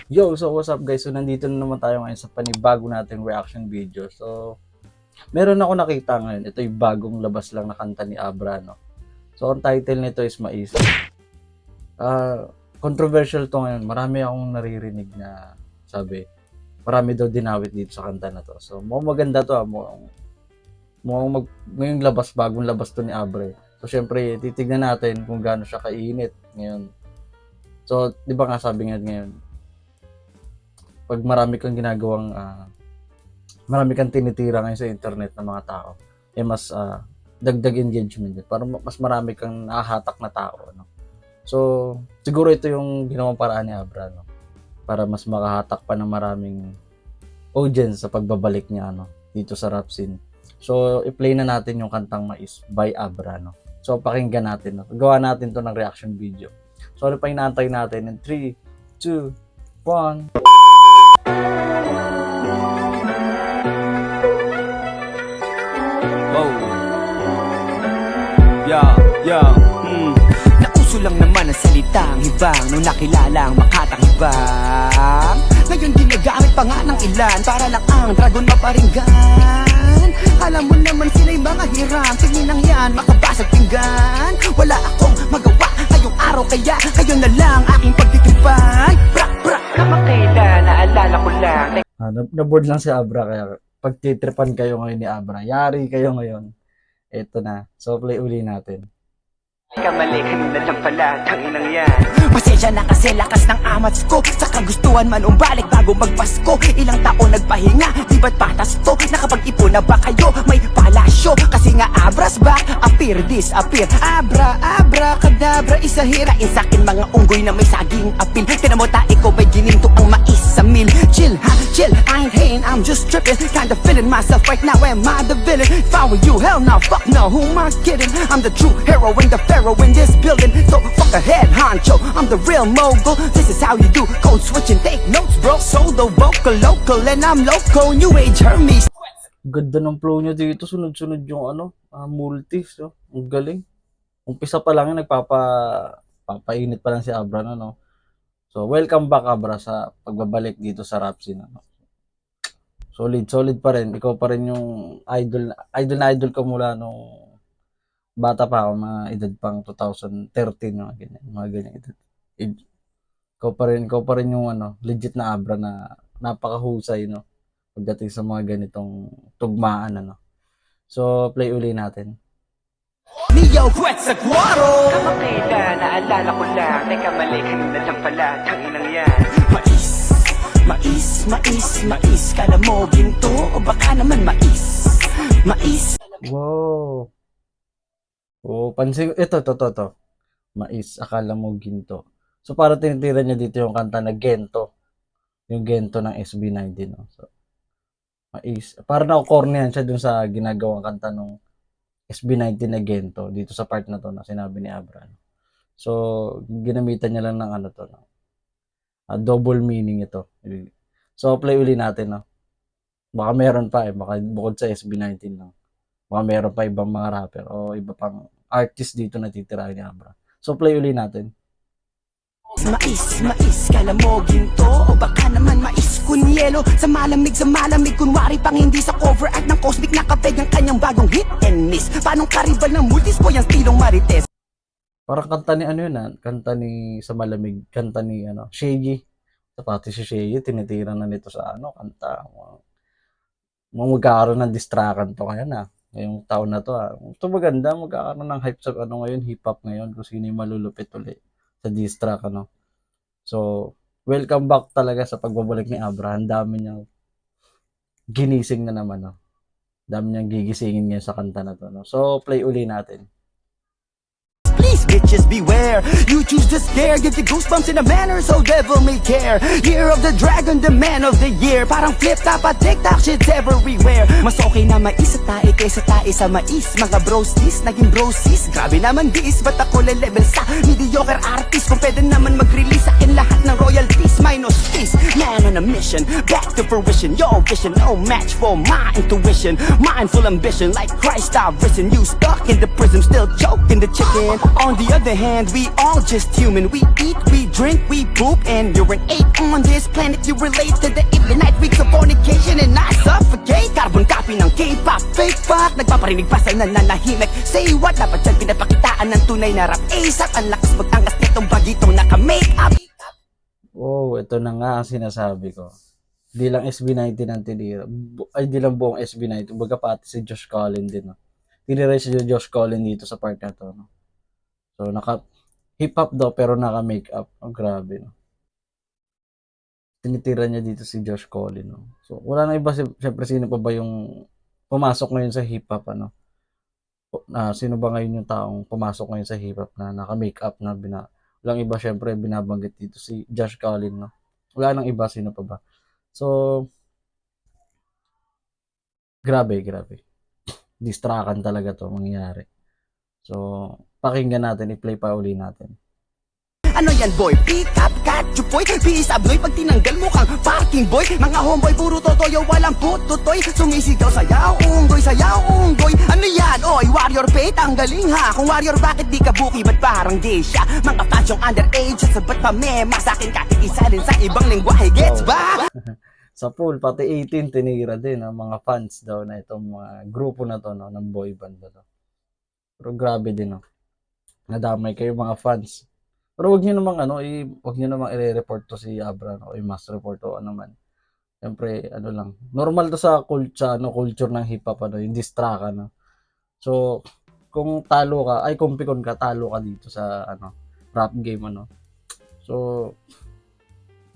Yo, so what's up guys? So nandito na naman tayo ngayon sa panibago nating reaction video. So, meron ako nakita ngayon. Ito yung bagong labas lang na kanta ni Abra, no? So, ang title nito is Mais. Controversial to ngayon. Marami akong naririnig na sabi, marami daw dinawit dito sa kanta na to. So, mukhang maganda to, ngayong labas, bagong labas to ni Abra. So, syempre, titignan natin kung gaano siya kainit ngayon. So, di ba nga sabi nga ngayon, pag marami kang ginagawang marami kang tinitira ngayon sa internet ng mga tao, mas dagdag engagement din. Para mas marami kang nahahatak na tao, no? So, siguro ito yung ginawang paraan ni Abra, no? Para mas makahatak pa ng maraming audience sa pagbabalik niya, no? Dito sa rap scene. So, i-play na natin yung kantang Mais by Abra, no? So, pakinggan natin, no? Gawa natin to ng reaction video. So, ano pa inaantay natin? In 3, 2, 1... Nauso lang naman ang salitang hibang nung nakilala ang makatang hibang. Ngayon ginagamit pa nga ng ilan para lang ang dragon maparinggan. Alam mo naman sila'y mga hiram, tingin lang yan makabasag pinggan. Wala akong magawa ngayong araw kaya kayo na lang aking pagtitripan. Brak brak kamakailan naalala ko lang. Naboard lang si Abra kaya pagtitripan kayo ngayon ni Abra. Yari kayo ngayon. Ito na. So play uli natin. Kamali, kanina lang pala, tanginang yan. Pasensya na kasi lakas ng amats ko. Sa kagustuhan man umbalik bago magpasko. Ilang taon nagpahinga, di ba't patas to? Nakapag-ipon na ba kayo? May palasyo. Kasi nga Abra's back, appear, disappear. Abra, abra, kadabra, isahirain sa'kin mga unggoy na may saging apil. Tinan mo tae ko, may gininto ang mais sa mil. Chill ha, chill, I ain't hating, I'm just tripping. Kinda feeling myself right now, am I the villain? If I were you, hell no, fuck no, who am I kidding? I'm the true hero in the in this building, so fuck a head honcho. I'm the real mogul. This is how you do code switching. Take notes, bro. Solo vocal, local, and I'm local. New age Hermes. Ganda ng flow niya dito. Sunod-sunod yung multis. So. Ang galing. Umpisa pa lang yung papainit pa lang si Abra, no? So, welcome back, Abra, sa pagbabalik dito sa rap scene, no? Solid pa rin. Ikaw pa rin yung idol ko mula nung bata pa ako, mga edad pang 2013, mga ganyan edad. Ikaw pa rin yung legit na Abra na napakahusay, no? Pagdating sa mga ganitong tugmaan, So, play uli natin. Neo Quetzalcoatl. Kamakailan, naalala ko lang. Teka mali, kanina lang pala, tanginang yan. Mais. Kala mo ginto o baka naman mais. Wow. Oh, pansin ito. Mais, akala mo ginto. So, para tinitira niya dito yung kanta na Gento. Yung Gento ng SB19, no? So, Mais. Para na-cornyan siya dun sa ginagawang kanta ng SB19 na Gento dito sa part na to na sinabi ni Abra. So, ginamitan niya lang ng double meaning ito. So, play uli natin, no? Baka meron pa baka bukod sa SB19 lang. Baka meron pa ibang mga rapper o iba pang artist dito na titirahin ni Abra. So, play uli natin. Mais, kala mo ginto o baka naman mais kunyelo. Sa malamig, kunwari pang hindi sa cover art ng Cosmic nakapeg ang kanyang bagong hit and miss. Panong karibal ng multis po yung stilong marites. Parang kanta ni kanta ni sa malamig, kanta ni Shaggy. Pati si Shaggy, tinitira na nito sa kanta. Magkakaroon ng distrakan to kaya na. Ngayong taon na to Ito maganda, magkakaroon ng hype sa ngayon, hip-hop ngayon, kung sino yung malulupit ulit sa diss track, So, welcome back talaga sa pagbabalik ni Abra. Ang dami niyang ginising na naman, dami niyang gigisingin ngayon sa kanta na to, So, play uli natin. Please bitches beware, you choose to scare. Give you goosebumps in a manner so devil may care. Year of the dragon, the man of the year. Parang flip-top at TikTok, shit's everywhere. Mas okay na mais sa tae kaysa tae sa mais. Mga brosis, naging brosis. Grabe naman dis, ba't ako level sa mediocre artist? Kung pwede naman mag-release akin lahat ng royalties minus fees. Man on a mission, back to fruition. Your vision, no match for my intuition. Mindful ambition, like Christ I've risen. You stuck in the prism, still choking the chicken. On the other hand, we all just human. We eat, we drink, we poop, and you're an 8 On this planet you relate to the midnight weeks of fornication and not suffocate. Carbon copy ng K-pop, fake fuck. Nagpaparinig pa sa nananahimik. Say what? Dapat dyan pinapakitaan ng tunay na rap ASAP. Ang lakas mag-angas nitong bagitong naka-make up. Oh, ito na nga ang sinasabi ko. Di lang SB19 ang tinira. Ay, di lang buong SB19. Baga pati si Josh Collin din. No? Tinira si Josh Collin dito sa part na to. No? So, hip-hop daw pero naka-makeup. Oh, grabe. No? Tinitira niya dito si Josh Collin. No? So, wala na iba. Siyempre, sino pa ba yung pumasok ngayon sa hip-hop? Ano? Sino ba ngayon yung taong pumasok ngayon sa hip-hop na naka-makeup na walang iba, syempre, binabanggit dito si Josh Collin, no? Wala nang iba, sino pa ba? So, grabe. Distrakan talaga to mangyayari. So, pakinggan natin, i-play pa uli natin. Ano yan boy? Pick up, got you boy. Peace abloy pag tinanggal mo kang parking boy. Mga homeboy, puro totoyo, walang pututoy. Sumisigaw, sayaw, unggoy. Ano yan? Oy, warrior fate, ang galing ha. Kung warrior, bakit di ka buki? Ba't parang gay siya? Mga fans yung underage, at sabat pa mema. Sa akin kakikisalin sa ibang lingwahe, gets ba? Sa pool, pati 18 tinira din ang mga fans daw na itong mga grupo na to, no, ng boy band na to. Pero grabe din, no. Nadamay kayo mga fans. Pero wag niyo namang i-report to si Abra, no, o i-mass report o ano man. Siyempre, lang. Normal to sa culture ng hip hop, yung distract, no. So, kung talo ka, kung pikon ka, talo ka dito sa rap game, ano.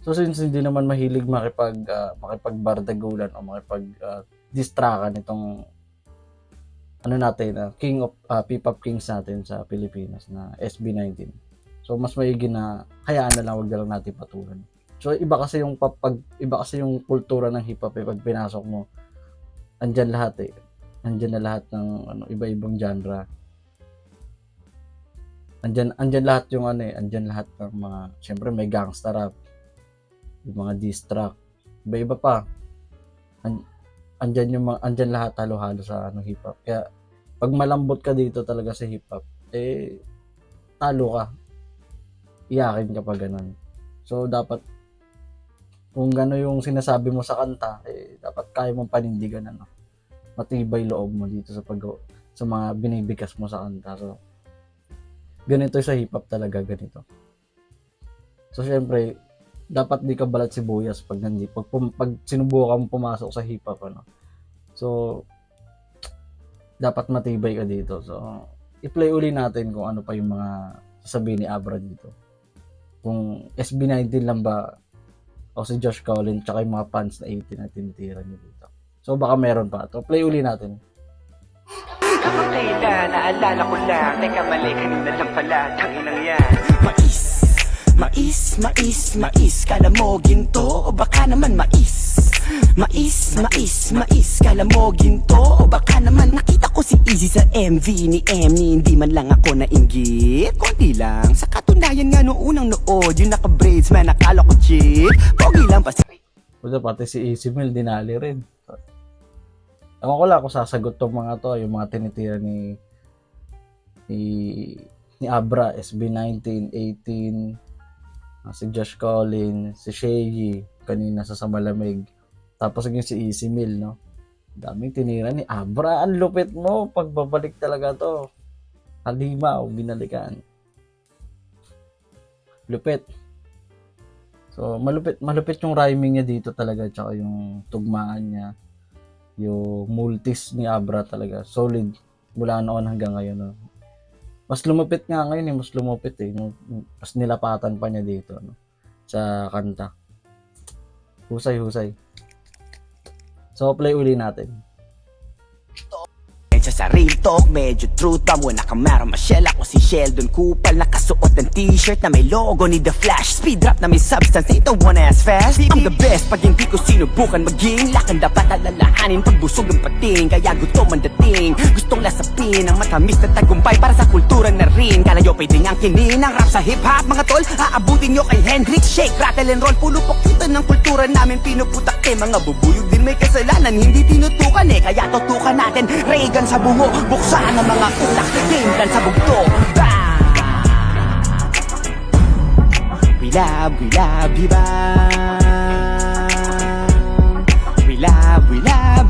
So since hindi naman mahilig makipagbardagulan o distractan itong King of P-pop Kings natin sa Pilipinas na SB19. So mas maigi na hayaan na lang, wag na lang natin patulan. So iba kasi yung kultura ng hip hop pag pinasok mo. Andyan lahat Andyan na lahat ng iba-ibang genre. Andyan lahat yung andyan lahat ng mga, syempre may gangsta rap, yung mga diss track, iba-iba pa. Andyan lahat halo-halo sa hip hop. Kaya pag malambot ka dito talaga sa hip hop, talo ka. Iyakin ka pa ganun. So dapat kung gano'n yung sinasabi mo sa kanta, dapat kaya mong panindigan, matibay loob mo dito sa mga binibigkas mo sa kanta. So ganito sa hip hop talaga, ganito. So syempre dapat di ka balat sibuyas pag sinubukan mo pumasok sa hip hop, So dapat matibay ka dito. So i-play uli natin kung ano pa yung mga sasabihin ni Abra dito. Kung SB19 lang ba o si Josh Collin tsaka yung mga fans na 18 na tinitira niyo dito. So baka meron pa. So play uli natin. Kapag kailan, naalala ko lang. Teka mali, kanina lang pala. Tanginang yan. Mais, kala mo ginto o baka naman mais. Mais, kala mo ginto o baka naman. Nakita ko si Easy sa MV ni Emmy, hindi man lang ako nainggit. Konti lang, sa katunayan nga noong unang nood, yung naka-braids man, nakala ko chick. Pogi lang pa si... Pati si Easy Mel, dinali rin. Ewan ko lang kung sasagot tong mga to, yung mga tinitira ni Abra, SB19, 18, si Josh Collin, si Shay, kanina sa Malamig. Tapos yung si Easy Mill, no? Daming tinira ni Abra. Ang lupit mo. Pagbabalik talaga to. Halimaw, binalikan. Lupit. So, malupit yung rhyming niya dito talaga. Tsaka yung tugmaan niya. Yung multis ni Abra talaga. Solid. Mula noon hanggang ngayon, no? Mas lumupit nga ngayon, mas lumupit mas nilapatan pa niya dito, sa kanta. Husay. So play uli natin. Sa real talk, medyo true tamo. Nakamara Michelle, ako si Sheldon Kupal. Nakasuot ng t-shirt na may logo ni The Flash. Speed rap na may substance, ito one ass fast. I'm the best, pag hindi ko sinubukan maging lakan dapat alalahanin, pagbusog ang pating. Kaya gutom ang dating, gustong lasapin ang matamis na tagumpay para sa kultura na rin. Kalayo pwedeng ang kinin ang rap sa hip-hop, mga tol. Aabutin nyo kay Hendrix, shake, rattle and roll. Pulo pokita ng kultura namin pinuputak. Mga bubuyog din may kasalanan, hindi tinutukan kaya tutukan natin. Reagan sa bungo, buksan ang mga utak, game plan sa bugto. We we love Hibang. We love Hibang.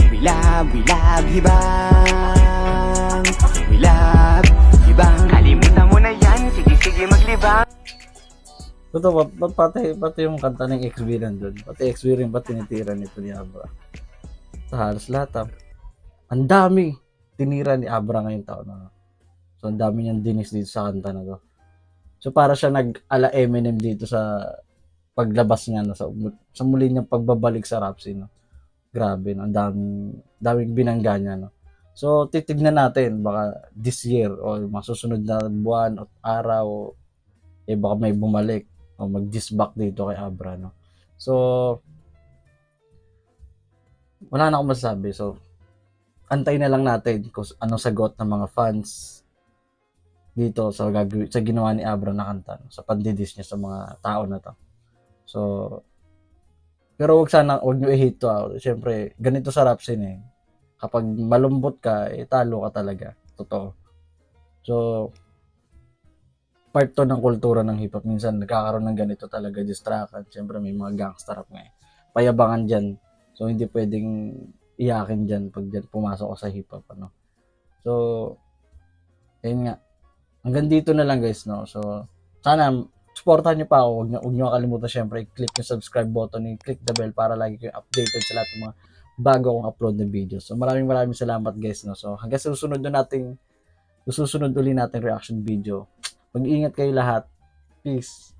We love Hibang. We love Hibang. Kalimutan mo na yan, sige maglibang. Totoo, pati yung kanta ng XB nandun. Pati XB rin ba tinitira nito ni Abra? Sa halos lahat. Ang dami tinira ni Abra ngayong taon na. So, ang dami niyang dinis dito sa kanta na to. So, para siya nag-ala Eminem dito sa paglabas niya, no? Sa muli niyang pagbabalik sa rap scene. No? Grabe, no? Ang daming binangga niya. No? So, titignan natin, baka this year o masusunod na buwan o araw, baka may bumalik o mag-disback dito kay Abra, no? So, wala na akong masasabi. So, antay na lang natin kung anong sagot ng mga fans dito sa ginawa ni Abra na kanta, no? Sa pandidis niya sa mga tao na to. So, pero wag nyo i-hate to. Siyempre, ganito sa rap scene eh. Kapag malumbot ka, talo ka talaga. Totoo. So, part to ng kultura ng hip-hop. Minsan, nagkakaroon ng ganito talaga, distraction. Siyempre, may mga gangster rap nga eh. Payabangan dyan. So, hindi pwedeng iyakin dyan pag dyan pumasok ka sa hip-hop. Ano? So, ayun nga. Hanggang dito na lang guys, no? So, sana, supportahan nyo pa ako. Huwag nyo kalimutan syempre, i-click yung subscribe button, i-click the bell para lagi kayo updated sa lahat ng mga bago akong upload ng videos. So, maraming salamat guys, no? So, hanggang sa susunod ulit nating reaction video. Mag-iingat kayo lahat. Peace.